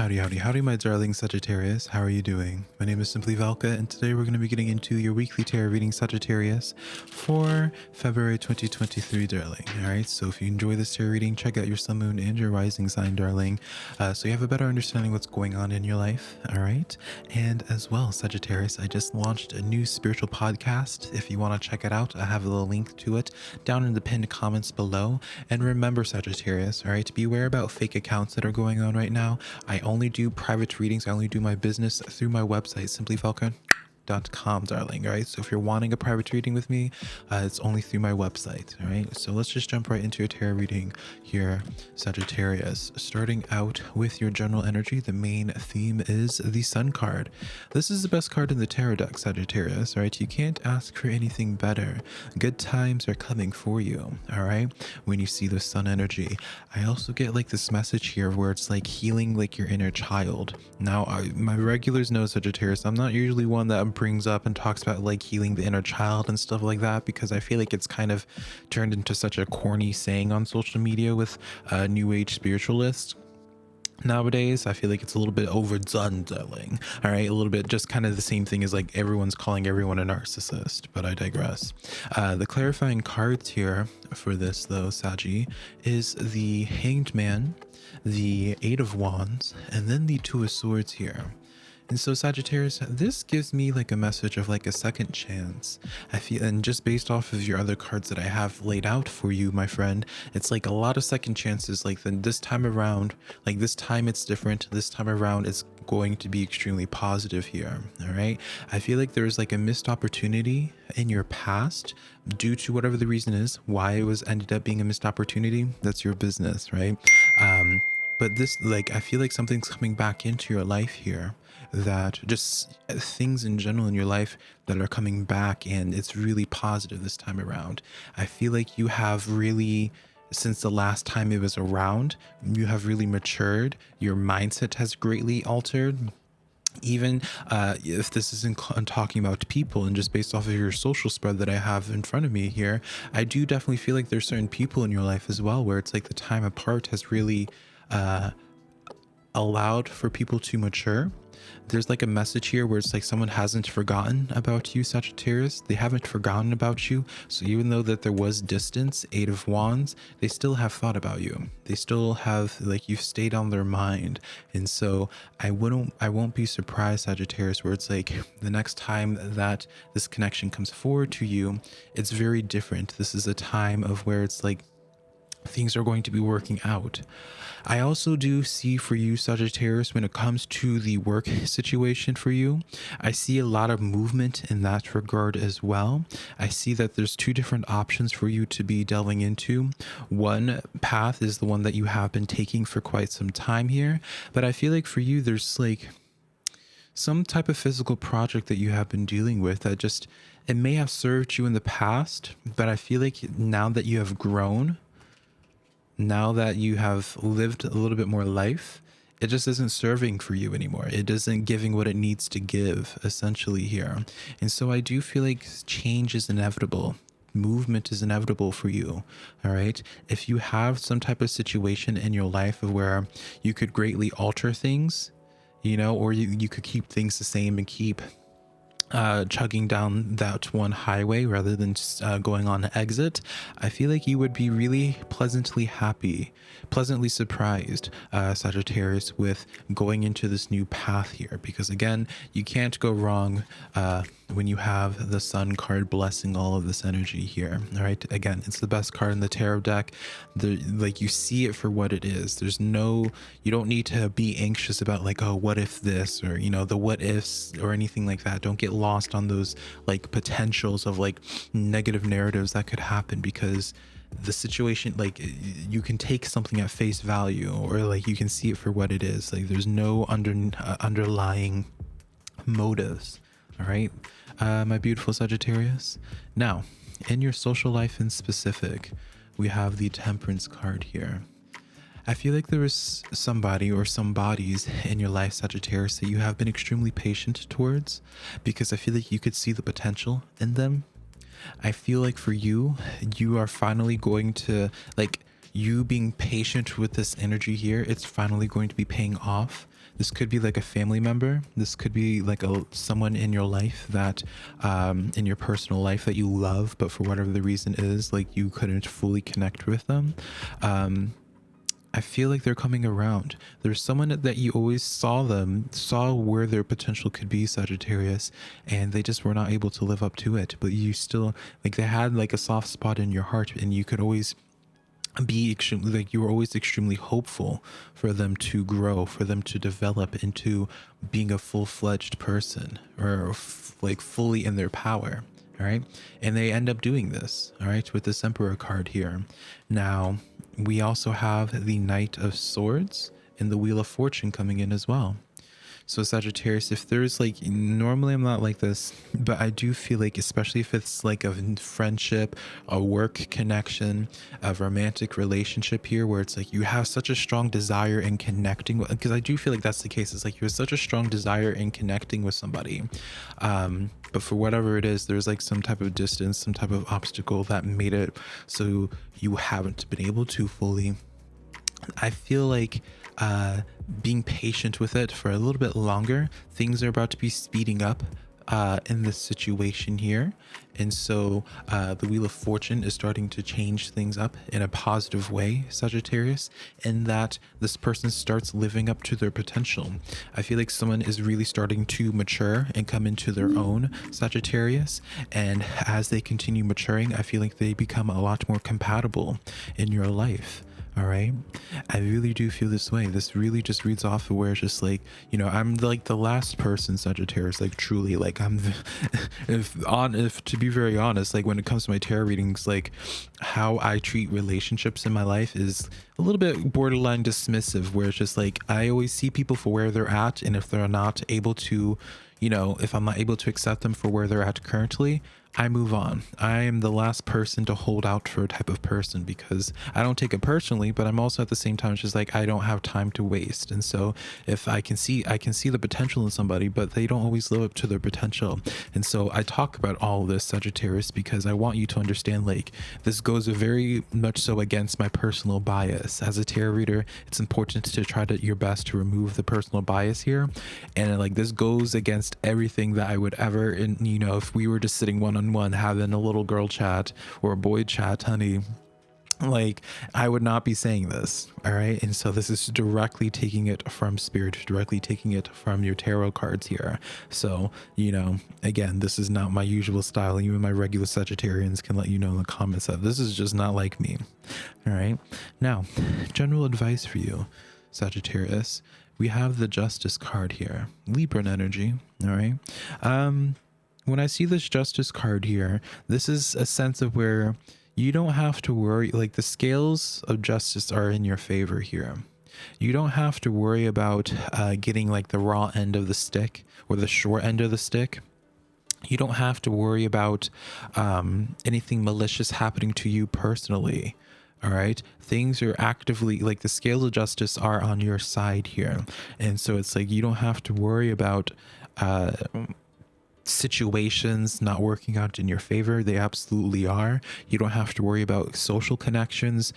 Howdy, howdy, howdy, my darling Sagittarius. How are you doing? My name is SimplyVelca, and today we're going to be getting into your weekly tarot reading, Sagittarius, for February 2023, darling. All right, so if you enjoy this tarot reading, check out your sun, moon, and your rising sign, darling, so you have a better understanding what's going on in your life. All right, and as well, Sagittarius, I just launched a new spiritual podcast. If you want to check it out, I have a little link to it down in the pinned comments below. And remember, Sagittarius, all right, beware about fake accounts that are going on right now. I only do private readings. I only do my business through my website, SimplyVelca.com, darling. All right. So if you're wanting a private reading with me, it's only through my website. All right. So let's just jump right into your tarot reading here, Sagittarius. Starting out with your general energy, the main theme is the Sun card. This is the best card in the tarot deck, Sagittarius. All right. You can't ask for anything better. Good times are coming for you. All right. When you see the Sun energy, I also get like this message here where it's like healing like your inner child. Now, my regulars know, Sagittarius, I'm not usually one that brings up and talks about like healing the inner child and stuff like that, because I feel like it's kind of turned into such a corny saying on social media with new age spiritualists. Nowadays, I feel like it's a little bit overdone, darling. All right, a little bit just kind of the same thing as like everyone's calling everyone a narcissist, but I digress. The clarifying cards here for this, though, Saggy, is the Hanged Man, the Eight of Wands, and then the Two of Swords here. And so, Sagittarius, this gives me like a message of like a second chance. I feel, and just based off of your other cards that I have laid out for you, my friend, it's like a lot of second chances. Like then this time around, like this time it's different. This time around, it's going to be extremely positive here. All right. I feel like there's like a missed opportunity in your past due to whatever the reason is why it was ended up being a missed opportunity. That's your business, right? But this, like, I feel like something's coming back into your life here, that just things in general in your life that are coming back, and it's really positive this time around. I feel like you have really, since the last time it was around, you have really matured. Your mindset has greatly altered. Even if this isn't talking about people, and just based off of your social spread that I have in front of me here, I do definitely feel like there's certain people in your life as well where it's like the time apart has really allowed for people to mature. There's like a message here where it's like someone hasn't forgotten about you, Sagittarius. They haven't forgotten about you. So even though that there was distance, Eight of Wands, they still have thought about you. They still have, like, you've stayed on their mind. And so I won't be surprised, Sagittarius, where it's like the next time that this connection comes forward to you, it's very different. This is a time of where it's like things are going to be working out. I also do see for you, Sagittarius, when it comes to the work situation for you, I see a lot of movement in that regard as well. I see that there's two different options for you to be delving into. One path is the one that you have been taking for quite some time here, but I feel like for you, there's like some type of physical project that you have been dealing with that just, it may have served you in the past, but I feel like now that you have grown, now that you have lived a little bit more life, it just isn't serving for you anymore. It isn't giving what it needs to give, essentially, here. And so I do feel like change is inevitable. Movement is inevitable for you. All right. If you have some type of situation in your life of where you could greatly alter things, you know, or you could keep things the same and keep chugging down that one highway rather than just going on an exit, I feel like you would be really pleasantly happy, pleasantly surprised, Sagittarius, with going into this new path here. Because again, you can't go wrong when you have the Sun card blessing all of this energy here. All right. Again, it's the best card in the tarot deck. Like, you see it for what it is. There's no, you don't need to be anxious about like, oh, what if this, or, you know, the what ifs or anything like that. Don't get lost on those like potentials of like negative narratives that could happen, because the situation, like, you can take something at face value, or like you can see it for what it is. Like, there's no underlying motives. All right, my beautiful Sagittarius. Now, in your social life in specific, we have the Temperance card here. I feel like there is somebody or some bodies in your life, Sagittarius, that you have been extremely patient towards, because I feel like you could see the potential in them. I feel like for you, you are finally going to, like, you being patient with this energy here, it's finally going to be paying off. This could be like a family member. This could be like someone in your life that, in your personal life that you love, but for whatever the reason is, like you couldn't fully connect with them. I feel like they're coming around. There's someone that you always saw where their potential could be, Sagittarius, and they just were not able to live up to it. But you still, like, they had like a soft spot in your heart, and you could always be extremely, like, you were always extremely hopeful for them to grow, for them to develop into being a full-fledged person, or like fully in their power. All right. And they end up doing this. All right. With this Emperor card here. Now, we also have the Knight of Swords and the Wheel of Fortune coming in as well. So Sagittarius, if there's like, normally I'm not like this, but I do feel like, especially if it's like a friendship, a work connection, a romantic relationship here, where it's like you have such a strong desire in connecting with, because I do feel like that's the case. It's like you have such a strong desire in connecting with somebody. But for whatever it is, there's like some type of distance, some type of obstacle that made it so you haven't been able to fully. I feel like being patient with it for a little bit longer, things are about to be speeding up in this situation here. And so the Wheel of Fortune is starting to change things up in a positive way, Sagittarius, in that this person starts living up to their potential. I feel like someone is really starting to mature and come into their own, Sagittarius. And as they continue maturing, I feel like they become a lot more compatible in your life. All right. I really do feel this way. This really just reads off of where it's just like, you know, I'm like the last person, Sagittarius, like truly, like I'm, if to be very honest, like when it comes to my tarot readings, like how I treat relationships in my life is a little bit borderline dismissive, where it's just like, I always see people for where they're at. And if they're not able to, you know, if I'm not able to accept them for where they're at currently, I move on. I am the last person to hold out for a type of person, because I don't take it personally, but I'm also at the same time just like, I don't have time to waste. And so if I can see the potential in somebody, but they don't always live up to their potential. And so I talk about all of this, Sagittarius, because I want you to understand, like, this goes very much so against my personal bias. As a tarot reader, it's important to try your best to remove the personal bias here. And like, this goes against everything that I would ever, and you know, if we were just sitting one-on-one having a little girl chat or a boy chat, honey, like I would not be saying this. All right. And so this is directly taking it from spirit, directly taking it from your tarot cards here. So, you know, again, this is not my usual style. Even my regular Sagittarians can let you know in the comments that this is just not like me. All right. Now, general advice for you, Sagittarius. We have the Justice card here, Libran energy. All right. When I see this Justice card here, this is a sense of where you don't have to worry, like the scales of justice are in your favor here. You don't have to worry about getting like the raw end of the stick or the short end of the stick. You don't have to worry about anything malicious happening to you personally. All right. Things are actively, like, the scales of justice are on your side here. And so it's like, you don't have to worry about situations not working out in your favor. They absolutely are. You don't have to worry about social connections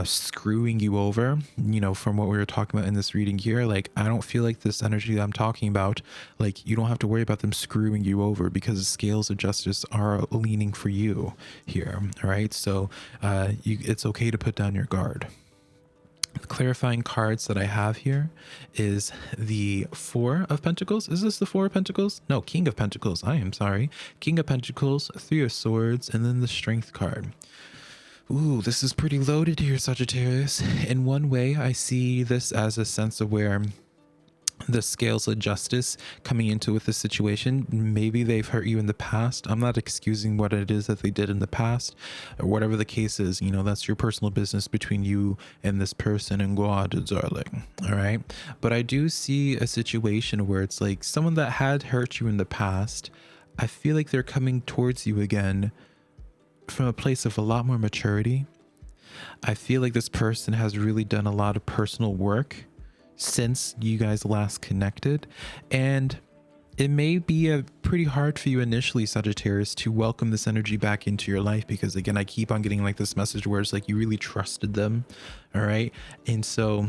screwing you over. You know, from what we were talking about in this reading here, like, I don't feel like this energy that I'm talking about, like, you don't have to worry about them screwing you over, because the scales of justice are leaning for you here. All right. So it's okay to put down your guard. The clarifying cards that I have here is the Four of Pentacles. Is this the Four of Pentacles? No, King of Pentacles. I am sorry. King of Pentacles, Three of Swords, and then the Strength card. Ooh, this is pretty loaded here, Sagittarius. In one way, I see this as a sense of where the scales of justice coming into with this situation, maybe they've hurt you in the past. I'm not excusing what it is that they did in the past, or whatever the case is. You know, that's your personal business between you and this person and God, darling. All right. But I do see a situation where it's like someone that had hurt you in the past, I feel like they're coming towards you again from a place of a lot more maturity. I feel like this person has really done a lot of personal work since you guys last connected, and it may be pretty hard for you initially, Sagittarius, to welcome this energy back into your life, because again, I keep on getting like this message where it's like you really trusted them. All right. And so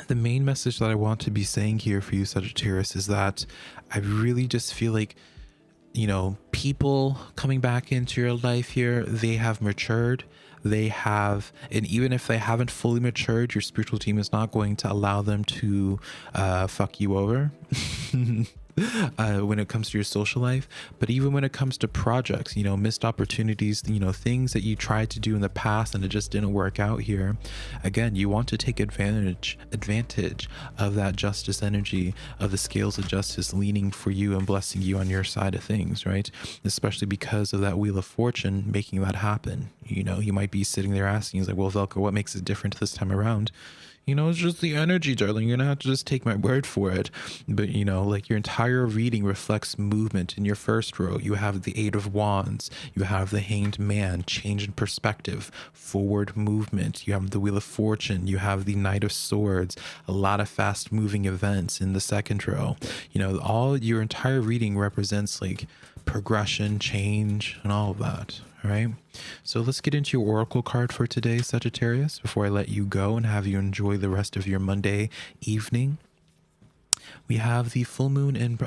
The main message that I want to be saying here for you, Sagittarius, is that I really just feel like, people coming back into your life here, they have matured. They have, and even if they haven't fully matured, your spiritual team is not going to allow them to fuck you over. When it comes to your social life, but even when it comes to projects, missed opportunities, things that you tried to do in the past and it just didn't work out here. Again, you want to take advantage of that justice energy, of the scales of justice leaning for you and blessing you on your side of things, right? Especially because of that wheel of fortune making that happen. You might be sitting there asking, like, well, Velka, what makes it different this time around? It's just the energy, darling. You're gonna have to just take my word for it. But like, your entire reading reflects movement. In your first row, you have the Eight of Wands, you have the Hanged Man, change in perspective, forward movement. You have the Wheel of Fortune, you have the Knight of Swords, a lot of fast moving events in the second row. All your entire reading represents like progression, change, and all of that. All right, so let's get into your oracle card for today, Sagittarius, before I let you go and have you enjoy the rest of your Monday evening. We have the full moon in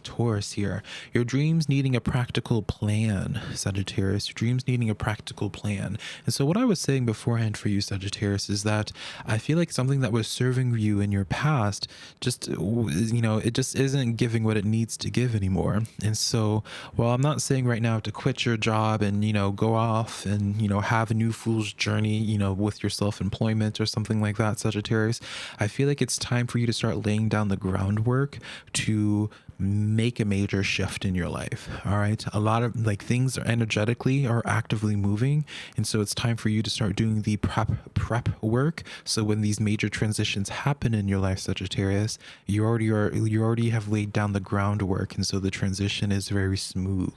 Taurus here. Your dreams needing a practical plan, Sagittarius. Your dreams needing a practical plan. And so what I was saying beforehand for you, Sagittarius, is that I feel like something that was serving you in your past just, it just isn't giving what it needs to give anymore. And so while I'm not saying right now to quit your job and, go off and, have a new fool's journey, with your self-employment or something like that, Sagittarius, I feel like it's time for you to start laying down the groundwork to make a major shift in your life. All right, a lot of things are energetically are actively moving, and so it's time for you to start doing the prep work, so when these major transitions happen in your life, Sagittarius, you already have laid down the groundwork, and so the transition is very smooth.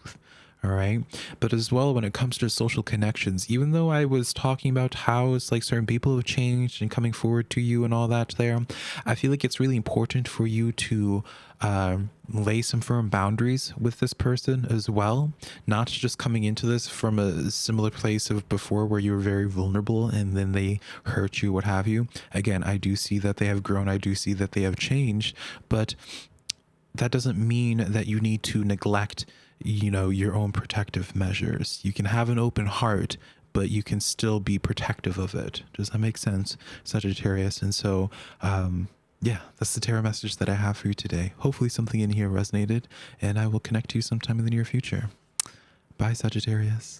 All right. But as well, when it comes to social connections, even though I was talking about how it's like certain people have changed and coming forward to you and all that there, I feel like it's really important for you to lay some firm boundaries with this person as well, not just coming into this from a similar place of before where you were very vulnerable and then they hurt you, what have you. Again, I do see that they have grown. I do see that they have changed, but that doesn't mean that you need to neglect your own protective measures. You can have an open heart, but you can still be protective of it. Does that make sense, Sagittarius? And so yeah, that's the tarot message that I have for you today. Hopefully something in here resonated, and I will connect to you sometime in the near future. Bye, Sagittarius.